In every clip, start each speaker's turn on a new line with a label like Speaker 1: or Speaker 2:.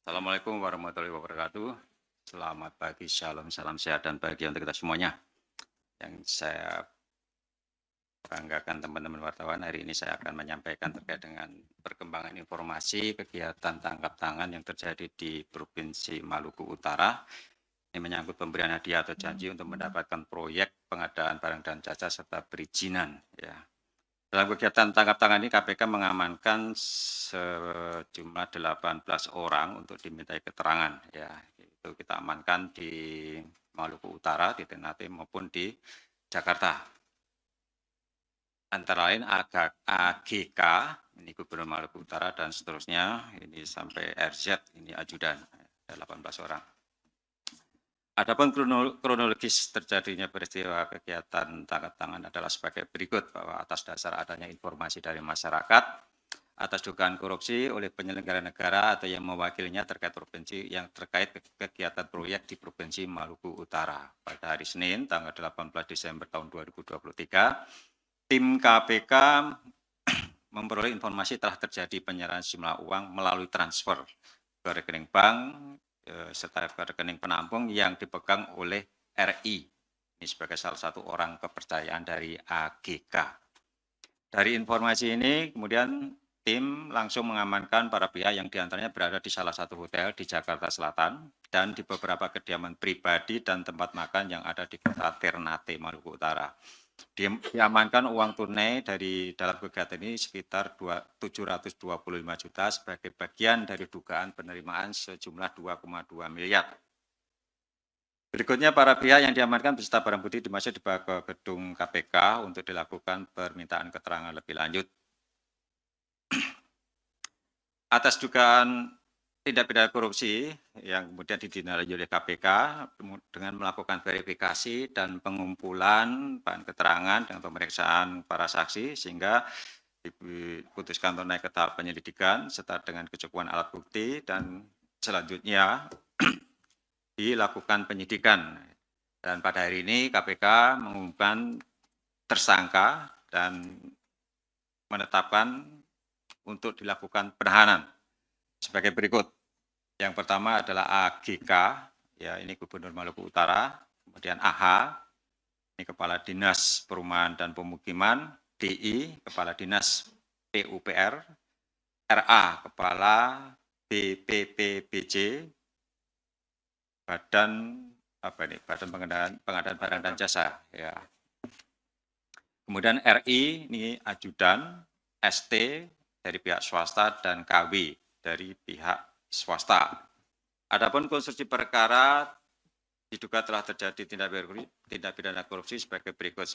Speaker 1: Assalamualaikum warahmatullahi wabarakatuh. Selamat pagi, shalom, salam sehat dan bahagia untuk kita semuanya. Yang saya banggakan teman-teman wartawan, hari ini saya akan menyampaikan terkait dengan perkembangan informasi kegiatan tangkap tangan yang terjadi di Provinsi Maluku Utara. Ini menyangkut pemberian hadiah atau janji untuk mendapatkan proyek pengadaan barang dan jasa serta perizinan. Ya. Dalam kegiatan tangkap tangan ini KPK mengamankan sejumlah 18 orang untuk dimintai keterangan. Ya, itu kita amankan di Maluku Utara, di Ternate maupun di Jakarta. Antara lain AGK, ini Gubernur Maluku Utara dan seterusnya, ini sampai RZ, ini ajudan, 18 orang. Adapun kronologis terjadinya peristiwa kegiatan tangkap tangan adalah sebagai berikut, bahwa atas dasar adanya informasi dari masyarakat atas dugaan korupsi oleh penyelenggara negara atau yang mewakilinya terkait provinsi yang terkait kegiatan proyek di Provinsi Maluku Utara. Pada hari Senin, tanggal 18 Desember tahun 2023, tim KPK memperoleh informasi telah terjadi penyerahan sejumlah uang melalui transfer ke rekening bank serta ke rekening penampung yang dipegang oleh RI. Ini sebagai salah satu orang kepercayaan dari AGK. Dari informasi ini kemudian tim langsung mengamankan para pihak yang diantaranya berada di salah satu hotel di Jakarta Selatan dan di beberapa kediaman pribadi dan tempat makan yang ada di kota Ternate, Maluku Utara. Diamankan uang tunai dari dalam kegiatan ini sekitar 725 juta sebagai bagian dari dugaan penerimaan sejumlah 2,2 miliar. Berikutnya para pihak yang diamankan beserta barang bukti dimasuk dibawa ke gedung KPK untuk dilakukan permintaan keterangan lebih lanjut. Atas dugaan tindak pidana korupsi yang kemudian ditindaklanjuti oleh KPK dengan melakukan verifikasi dan pengumpulan bahan keterangan dan pemeriksaan para saksi sehingga diputuskan untuk naik ke tahap penyelidikan serta dengan kecukupan alat bukti dan selanjutnya dilakukan penyidikan. Dan pada hari ini KPK mengumumkan tersangka dan menetapkan untuk dilakukan penahanan sebagai berikut. Yang pertama adalah AGK, ya ini Gubernur Maluku Utara, kemudian AH, ini Kepala Dinas Perumahan dan Pemukiman, DI, Kepala Dinas PUPR, RA, Kepala BPPBJ, Badan Pengadaan Barang dan Jasa, ya. Kemudian RI ini ajudan, ST dari pihak swasta dan KW dari pihak swasta. Adapun konstruksi perkara diduga telah terjadi tindak pidana korupsi sebagai berikut.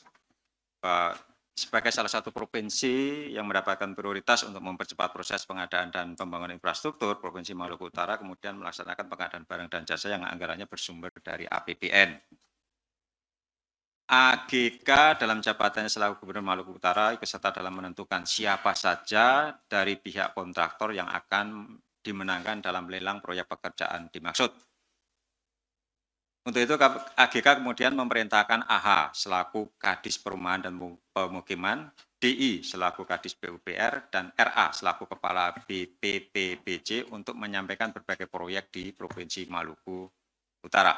Speaker 1: Sebagai salah satu provinsi yang mendapatkan prioritas untuk mempercepat proses pengadaan dan pembangunan infrastruktur, Provinsi Maluku Utara kemudian melaksanakan pengadaan barang dan jasa yang anggarannya bersumber dari APBN. AGK dalam jabatannya selaku Gubernur Maluku Utara ikut serta dalam menentukan siapa saja dari pihak kontraktor yang akan dimenangkan dalam lelang proyek pekerjaan dimaksud. Untuk itu AGK kemudian memerintahkan AH selaku Kadis Perumahan dan Pemukiman, DI selaku Kadis PUPR, dan RA selaku Kepala BPPBJ untuk menyampaikan berbagai proyek di Provinsi Maluku Utara.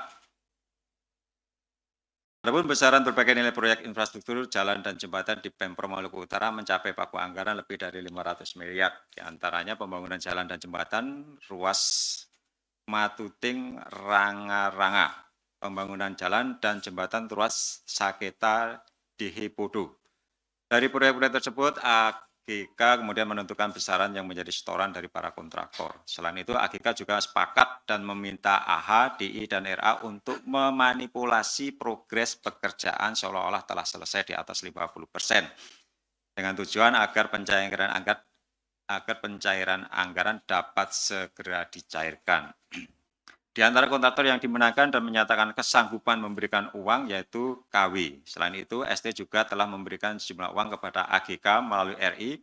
Speaker 1: Adapun besaran berbagai nilai proyek infrastruktur jalan dan jembatan di Pemprov Maluku Utara mencapai paku anggaran lebih dari 500 miliar. Di antaranya pembangunan jalan dan jembatan ruas Matuting Ranga-Ranga, pembangunan jalan dan jembatan ruas Saketa Dihipodo. Dari proyek-proyek tersebut, AGK kemudian menentukan besaran yang menjadi setoran dari para kontraktor. Selain itu, AGK juga sepakat dan meminta AH, DI, dan RA untuk memanipulasi progres pekerjaan seolah-olah telah selesai di atas 50%. Dengan tujuan agar pencairan anggaran dapat segera dicairkan. Di antara kontraktor yang dimenangkan dan menyatakan kesanggupan memberikan uang yaitu KW. Selain itu, ST juga telah memberikan sejumlah uang kepada AGK melalui RI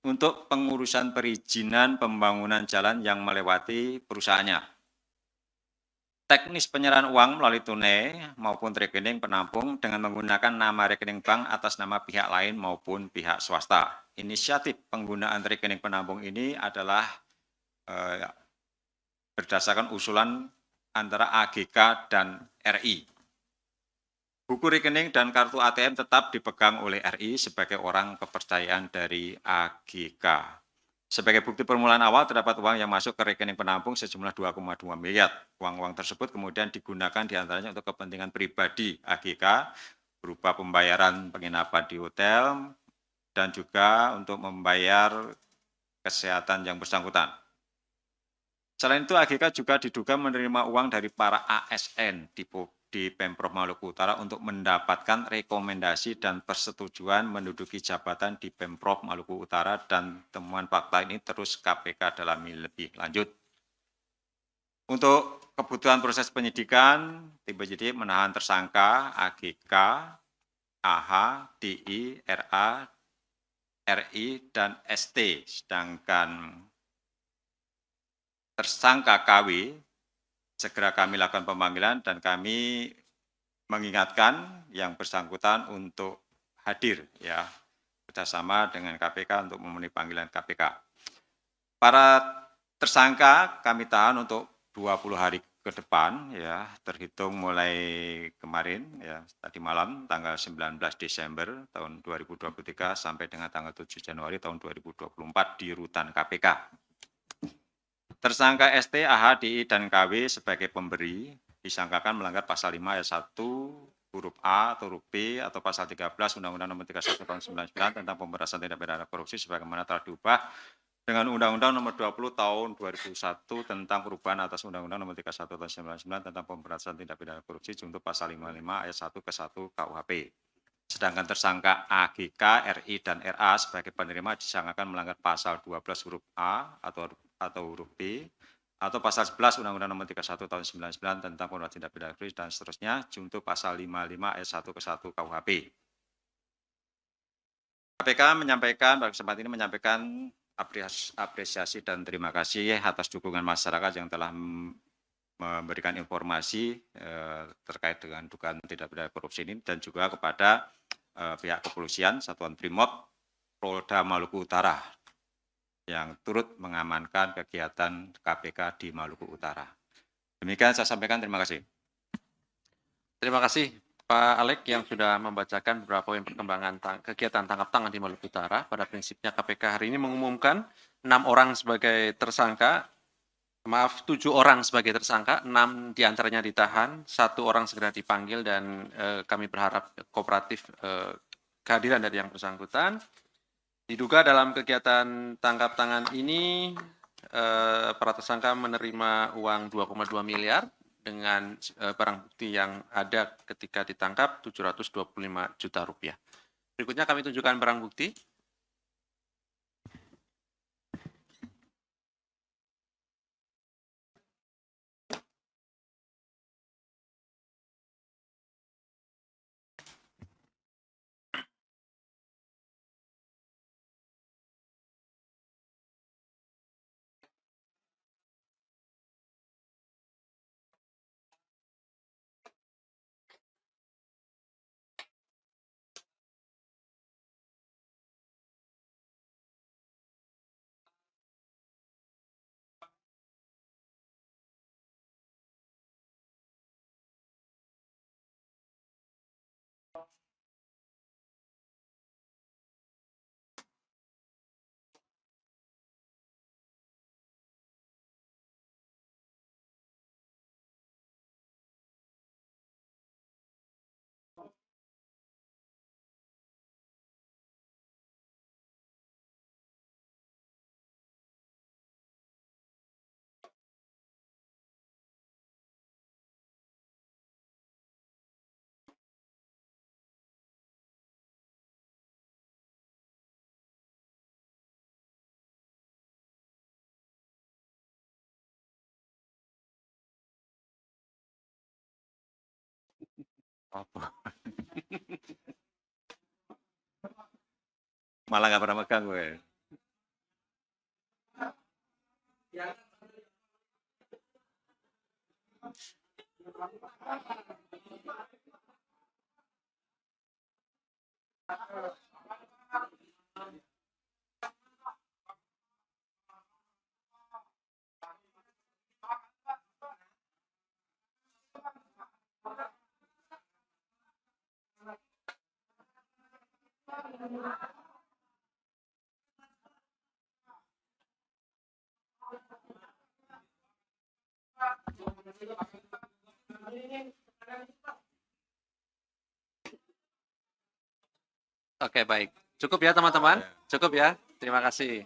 Speaker 1: untuk pengurusan perizinan pembangunan jalan yang melewati perusahaannya. Teknis penyerahan uang melalui tunai maupun rekening penampung dengan menggunakan nama rekening bank atas nama pihak lain maupun pihak swasta. Inisiatif penggunaan rekening penampung ini adalah berdasarkan usulan antara AGK dan RI. Buku rekening dan kartu ATM tetap dipegang oleh RI sebagai orang kepercayaan dari AGK. Sebagai bukti permulaan awal terdapat uang yang masuk ke rekening penampung sejumlah 2,2 miliar. Uang-uang tersebut kemudian digunakan diantaranya untuk kepentingan pribadi AGK berupa pembayaran penginapan di hotel dan juga untuk membayar kesehatan yang bersangkutan. Selain itu, AGK juga diduga menerima uang dari para ASN di Pemprov Maluku Utara untuk mendapatkan rekomendasi dan persetujuan menduduki jabatan di Pemprov Maluku Utara, dan temuan fakta ini terus KPK dalami lebih lanjut. Untuk kebutuhan proses penyidikan, tim penyidik menahan tersangka AGK, AH, DI, RA, RI, dan ST, sedangkan tersangka KW segera kami lakukan pemanggilan dan kami mengingatkan yang bersangkutan untuk hadir ya bersama dengan KPK untuk memenuhi panggilan KPK. Para tersangka kami tahan untuk 20 hari ke depan ya, terhitung mulai kemarin ya, tadi malam tanggal 19 Desember tahun 2023 sampai dengan tanggal 7 Januari tahun 2024 di rutan KPK. Tersangka ST, AH, DI, dan KW sebagai pemberi disangkakan melanggar pasal 5 ayat 1 huruf A atau huruf B atau pasal 13 Undang-Undang Nomor 31 Tahun 99 tentang pemberantasan tindak pidana korupsi sebagaimana telah diubah dengan Undang-Undang Nomor 20 Tahun 2001 tentang perubahan atas Undang-Undang Nomor 31 Tahun 99 tentang pemberantasan tindak pidana korupsi junto pasal 55 ayat 1 ke 1 KUHP. Sedangkan tersangka AGK, RI, dan RA sebagai penerima disangkakan melanggar pasal 12 huruf A atau huruf B atau pasal 11 Undang-Undang Nomor 31 Tahun 99 tentang pemberantasan tindak pidana korupsi dan seterusnya junto pasal 55 ayat 1 ke 1 KUHP. KPK menyampaikan pada kesempatan ini menyampaikan apresiasi dan terima kasih atas dukungan masyarakat yang telah memberikan informasi terkait dengan dugaan tindak pidana korupsi ini dan juga kepada pihak kepolisian Satuan Brimob Polda Maluku Utara yang turut mengamankan kegiatan KPK di Maluku Utara. Demikian saya sampaikan, terima kasih.
Speaker 2: Terima kasih Pak Alek yang sudah membacakan beberapa poin perkembangan kegiatan tangkap tangan di Maluku Utara. Pada prinsipnya KPK hari ini mengumumkan 6 orang sebagai tersangka, 7 orang sebagai tersangka, 6 diantaranya ditahan, 1 orang segera dipanggil dan kami berharap kooperatif kehadiran dari yang bersangkutan. Diduga dalam kegiatan tangkap tangan ini para tersangka menerima uang 2,2 miliar dengan barang bukti yang ada ketika ditangkap 725 juta rupiah. Berikutnya kami tunjukkan barang bukti.
Speaker 1: Apa? Malah nggak pernah megang gue.
Speaker 2: Oke, baik. Cukup ya, teman-teman? Cukup ya? Terima kasih.